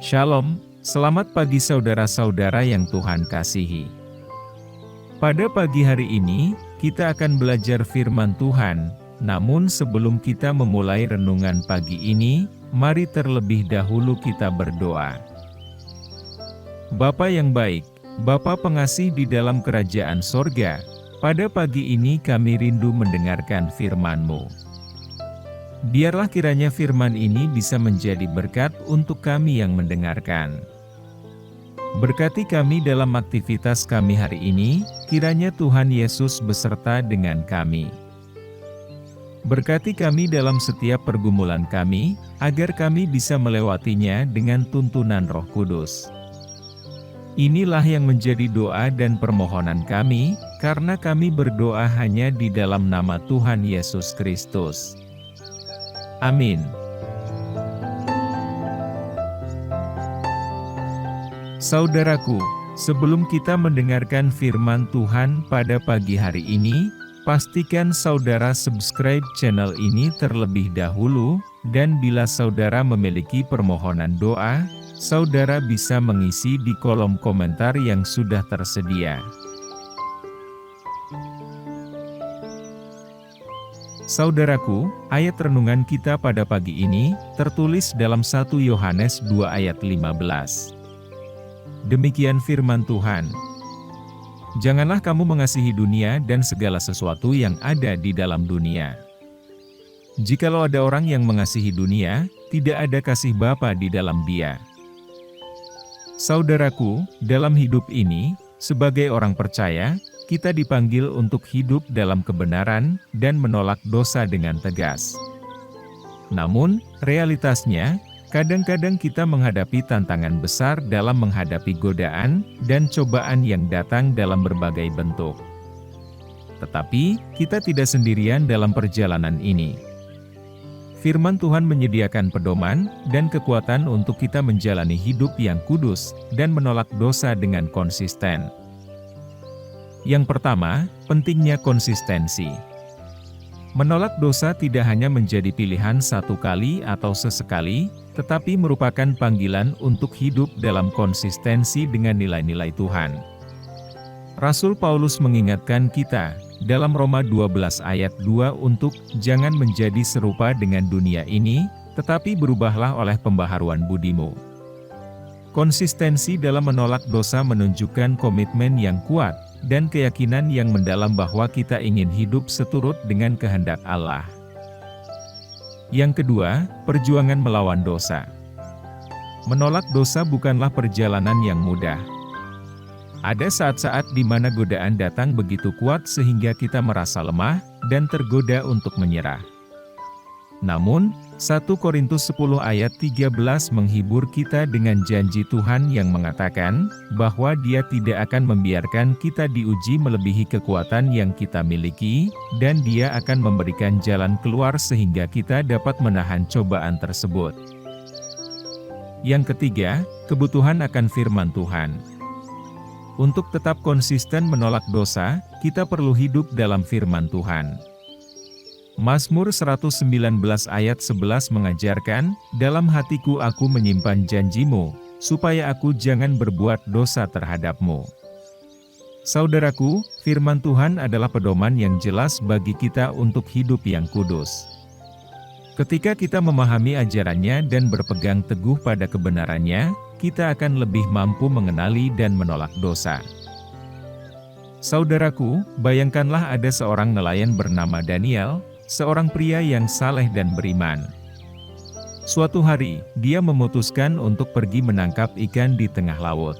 Shalom, selamat pagi saudara-saudara yang Tuhan kasihi. Pada pagi hari ini, kita akan belajar firman Tuhan. Namun sebelum kita memulai renungan pagi ini, mari terlebih dahulu kita berdoa. Bapa yang baik, Bapa pengasih di dalam kerajaan sorga, pada pagi ini kami rindu mendengarkan firman-Mu. Biarlah kiranya firman ini bisa menjadi berkat untuk kami yang mendengarkan. Berkati kami dalam aktivitas kami hari ini, kiranya Tuhan Yesus beserta dengan kami. Berkati kami dalam setiap pergumulan kami, agar kami bisa melewatinya dengan tuntunan Roh Kudus. Inilah yang menjadi doa dan permohonan kami, karena kami berdoa hanya di dalam nama Tuhan Yesus Kristus. Amin. Saudaraku, sebelum kita mendengarkan firman Tuhan pada pagi hari ini, pastikan saudara subscribe channel ini terlebih dahulu, dan bila saudara memiliki permohonan doa, saudara bisa mengisi di kolom komentar yang sudah tersedia. Saudaraku, ayat renungan kita pada pagi ini, tertulis dalam 1 Yohanes 2 ayat 15. Demikian firman Tuhan. Janganlah kamu mengasihi dunia dan segala sesuatu yang ada di dalam dunia. Jikalau ada orang yang mengasihi dunia, tidak ada kasih Bapa di dalam dia. Saudaraku, dalam hidup ini, sebagai orang percaya, kita dipanggil untuk hidup dalam kebenaran dan menolak dosa dengan tegas. Namun, realitasnya, kadang-kadang kita menghadapi tantangan besar dalam menghadapi godaan dan cobaan yang datang dalam berbagai bentuk. Tetapi, kita tidak sendirian dalam perjalanan ini. Firman Tuhan menyediakan pedoman dan kekuatan untuk kita menjalani hidup yang kudus dan menolak dosa dengan konsisten. Yang pertama, pentingnya konsistensi. Menolak dosa tidak hanya menjadi pilihan satu kali atau sesekali, tetapi merupakan panggilan untuk hidup dalam konsistensi dengan nilai-nilai Tuhan. Rasul Paulus mengingatkan kita, dalam Roma 12 ayat 2 untuk jangan menjadi serupa dengan dunia ini, tetapi berubahlah oleh pembaharuan budimu. Konsistensi dalam menolak dosa menunjukkan komitmen yang kuat, dan keyakinan yang mendalam bahwa kita ingin hidup seturut dengan kehendak Allah. Yang kedua, perjuangan melawan dosa. Menolak dosa bukanlah perjalanan yang mudah. Ada saat-saat di mana godaan datang begitu kuat sehingga kita merasa lemah dan tergoda untuk menyerah. Namun, 1 Korintus 10 ayat 13 menghibur kita dengan janji Tuhan yang mengatakan, bahwa Dia tidak akan membiarkan kita diuji melebihi kekuatan yang kita miliki, dan Dia akan memberikan jalan keluar sehingga kita dapat menahan cobaan tersebut. Yang ketiga, kebutuhan akan firman Tuhan. Untuk tetap konsisten menolak dosa, kita perlu hidup dalam firman Tuhan. Mazmur 119 ayat 11 mengajarkan, dalam hatiku aku menyimpan janjimu, supaya aku jangan berbuat dosa terhadapmu. Saudaraku, firman Tuhan adalah pedoman yang jelas bagi kita untuk hidup yang kudus. Ketika kita memahami ajarannya dan berpegang teguh pada kebenarannya, kita akan lebih mampu mengenali dan menolak dosa. Saudaraku, bayangkanlah ada seorang nelayan bernama Daniel, seorang pria yang saleh dan beriman. Suatu hari, dia memutuskan untuk pergi menangkap ikan di tengah laut.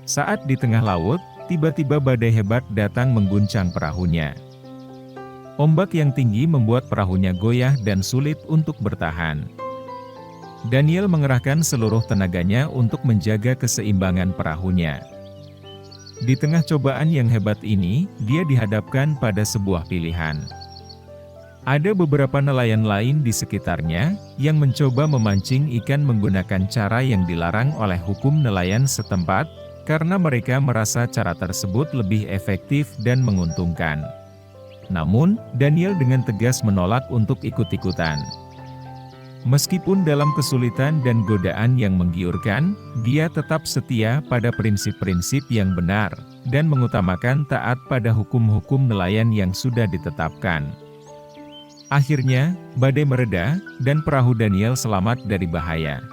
Saat di tengah laut, tiba-tiba badai hebat datang mengguncang perahunya. Ombak yang tinggi membuat perahunya goyah dan sulit untuk bertahan. Daniel mengerahkan seluruh tenaganya untuk menjaga keseimbangan perahunya. Di tengah cobaan yang hebat ini, dia dihadapkan pada sebuah pilihan. Ada beberapa nelayan lain di sekitarnya, yang mencoba memancing ikan menggunakan cara yang dilarang oleh hukum nelayan setempat, karena mereka merasa cara tersebut lebih efektif dan menguntungkan. Namun, Daniel dengan tegas menolak untuk ikut-ikutan. Meskipun dalam kesulitan dan godaan yang menggiurkan, dia tetap setia pada prinsip-prinsip yang benar, dan mengutamakan taat pada hukum-hukum nelayan yang sudah ditetapkan. Akhirnya, badai mereda, dan perahu Daniel selamat dari bahaya.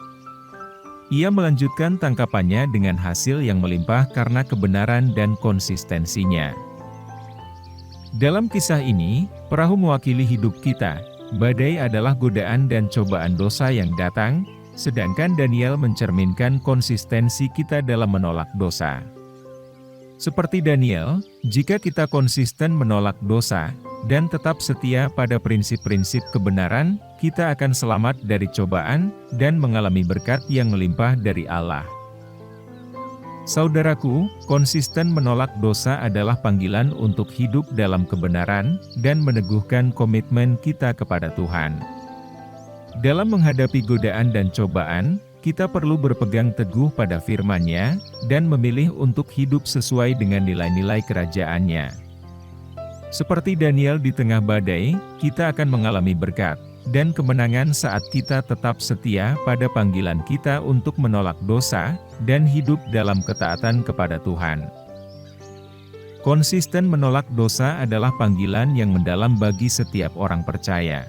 Ia melanjutkan tangkapannya dengan hasil yang melimpah karena kebenaran dan konsistensinya. Dalam kisah ini, perahu mewakili hidup kita. Badai adalah godaan dan cobaan dosa yang datang, sedangkan Daniel mencerminkan konsistensi kita dalam menolak dosa. Seperti Daniel, jika kita konsisten menolak dosa, dan tetap setia pada prinsip-prinsip kebenaran, kita akan selamat dari cobaan, dan mengalami berkat yang melimpah dari Allah. Saudaraku, konsisten menolak dosa adalah panggilan untuk hidup dalam kebenaran, dan meneguhkan komitmen kita kepada Tuhan. Dalam menghadapi godaan dan cobaan, kita perlu berpegang teguh pada firman-Nya, dan memilih untuk hidup sesuai dengan nilai-nilai kerajaan-Nya. Seperti Daniel di tengah badai, kita akan mengalami berkat dan kemenangan saat kita tetap setia pada panggilan kita untuk menolak dosa, dan hidup dalam ketaatan kepada Tuhan. Konsisten menolak dosa adalah panggilan yang mendalam bagi setiap orang percaya.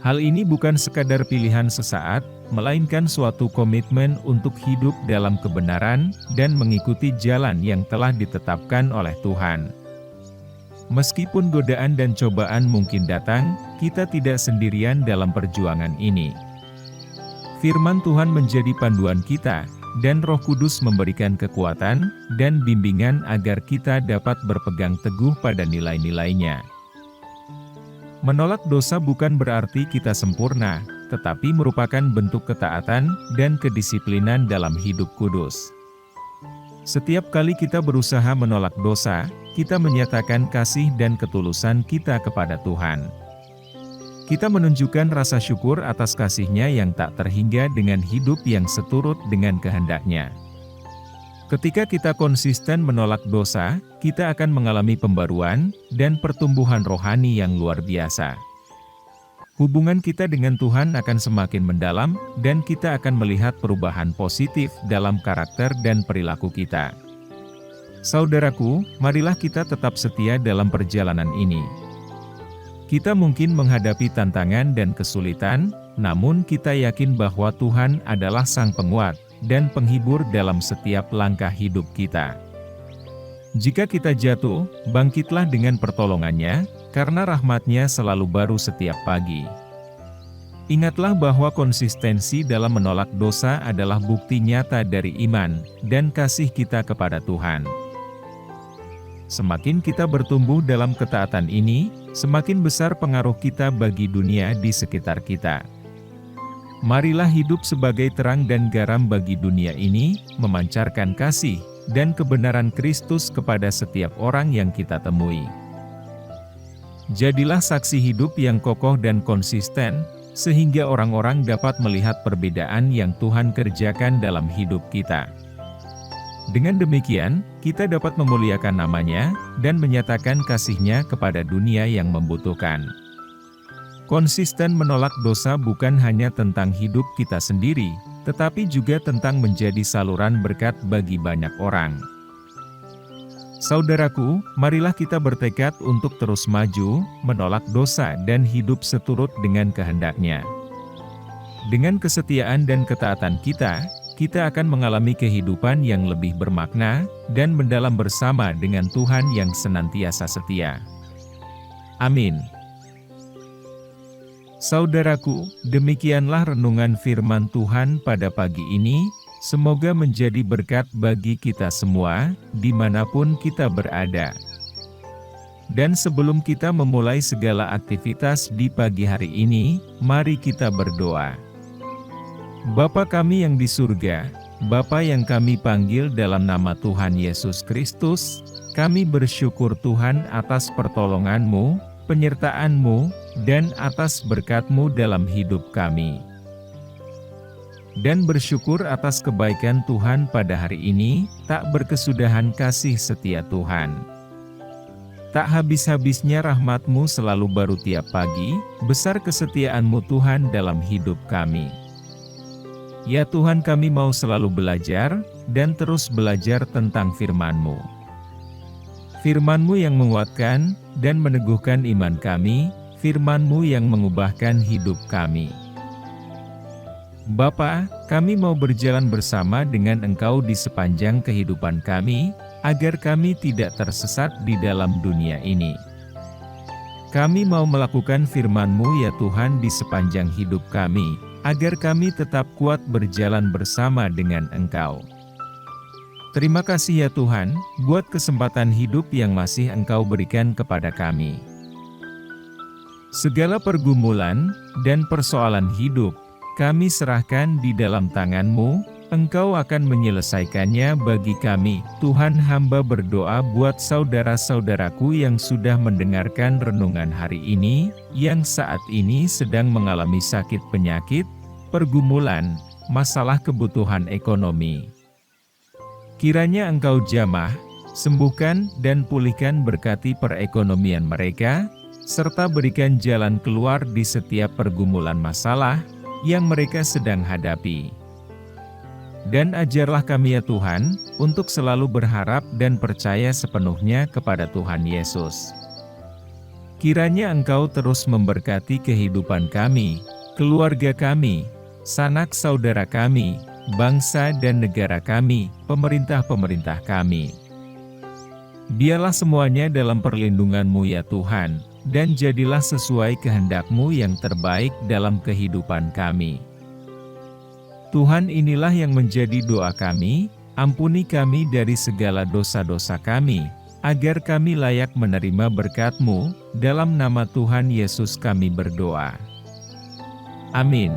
Hal ini bukan sekadar pilihan sesaat, melainkan suatu komitmen untuk hidup dalam kebenaran, dan mengikuti jalan yang telah ditetapkan oleh Tuhan. Meskipun godaan dan cobaan mungkin datang, kita tidak sendirian dalam perjuangan ini. Firman Tuhan menjadi panduan kita, dan Roh Kudus memberikan kekuatan dan bimbingan agar kita dapat berpegang teguh pada nilai-nilainya. Menolak dosa bukan berarti kita sempurna, tetapi merupakan bentuk ketaatan dan kedisiplinan dalam hidup kudus. Setiap kali kita berusaha menolak dosa, kita menyatakan kasih dan ketulusan kita kepada Tuhan. Kita menunjukkan rasa syukur atas kasih-Nya yang tak terhingga dengan hidup yang seturut dengan kehendak-Nya. Ketika kita konsisten menolak dosa, kita akan mengalami pembaruan dan pertumbuhan rohani yang luar biasa. Hubungan kita dengan Tuhan akan semakin mendalam, dan kita akan melihat perubahan positif dalam karakter dan perilaku kita. Saudaraku, marilah kita tetap setia dalam perjalanan ini. Kita mungkin menghadapi tantangan dan kesulitan, namun kita yakin bahwa Tuhan adalah Sang Penguat dan Penghibur dalam setiap langkah hidup kita. Jika kita jatuh, bangkitlah dengan pertolongan-Nya, karena rahmat-Nya selalu baru setiap pagi. Ingatlah bahwa konsistensi dalam menolak dosa adalah bukti nyata dari iman dan kasih kita kepada Tuhan. Semakin kita bertumbuh dalam ketaatan ini, semakin besar pengaruh kita bagi dunia di sekitar kita. Marilah hidup sebagai terang dan garam bagi dunia ini, memancarkan kasih dan kebenaran Kristus kepada setiap orang yang kita temui. Jadilah saksi hidup yang kokoh dan konsisten, sehingga orang-orang dapat melihat perbedaan yang Tuhan kerjakan dalam hidup kita. Dengan demikian, kita dapat memuliakan nama-Nya, dan menyatakan kasih-Nya kepada dunia yang membutuhkan. Konsisten menolak dosa bukan hanya tentang hidup kita sendiri, tetapi juga tentang menjadi saluran berkat bagi banyak orang. Saudaraku, marilah kita bertekad untuk terus maju, menolak dosa dan hidup seturut dengan kehendak-Nya. Dengan kesetiaan dan ketaatan kita akan mengalami kehidupan yang lebih bermakna, dan mendalam bersama dengan Tuhan yang senantiasa setia. Amin. Saudaraku, demikianlah renungan firman Tuhan pada pagi ini. Semoga menjadi berkat bagi kita semua, dimanapun kita berada. Dan sebelum kita memulai segala aktivitas di pagi hari ini, mari kita berdoa. Bapa kami yang di surga, Bapa yang kami panggil dalam nama Tuhan Yesus Kristus, kami bersyukur Tuhan atas pertolongan-Mu, penyertaan-Mu, dan atas berkat-Mu dalam hidup kami. Dan bersyukur atas kebaikan Tuhan pada hari ini, tak berkesudahan kasih setia Tuhan. Tak habis-habisnya rahmat-Mu selalu baru tiap pagi, besar kesetiaan-Mu Tuhan dalam hidup kami. Ya Tuhan, kami mau selalu belajar, dan terus belajar tentang firman-Mu. Firman-Mu yang menguatkan, dan meneguhkan iman kami, firman-Mu yang mengubahkan hidup kami. Bapa, kami mau berjalan bersama dengan Engkau di sepanjang kehidupan kami, agar kami tidak tersesat di dalam dunia ini. Kami mau melakukan firman-Mu ya Tuhan di sepanjang hidup kami, agar kami tetap kuat berjalan bersama dengan Engkau. Terima kasih ya Tuhan, buat kesempatan hidup yang masih Engkau berikan kepada kami. Segala pergumulan dan persoalan hidup, kami serahkan di dalam tangan-Mu, Engkau akan menyelesaikannya bagi kami. Tuhan, hamba berdoa buat saudara-saudaraku yang sudah mendengarkan renungan hari ini, yang saat ini sedang mengalami sakit penyakit, pergumulan, masalah kebutuhan ekonomi. Kiranya Engkau jamah, sembuhkan dan pulihkan berkati perekonomian mereka, serta berikan jalan keluar di setiap pergumulan masalah yang mereka sedang hadapi. Dan ajarlah kami ya Tuhan, untuk selalu berharap dan percaya sepenuhnya kepada Tuhan Yesus. Kiranya Engkau terus memberkati kehidupan kami, keluarga kami, sanak saudara kami, bangsa dan negara kami, pemerintah-pemerintah kami. Biarlah semuanya dalam perlindungan-Mu ya Tuhan, dan jadilah sesuai kehendak-Mu yang terbaik dalam kehidupan kami. Tuhan, inilah yang menjadi doa kami, ampuni kami dari segala dosa-dosa kami, agar kami layak menerima berkat-Mu, dalam nama Tuhan Yesus kami berdoa. Amin.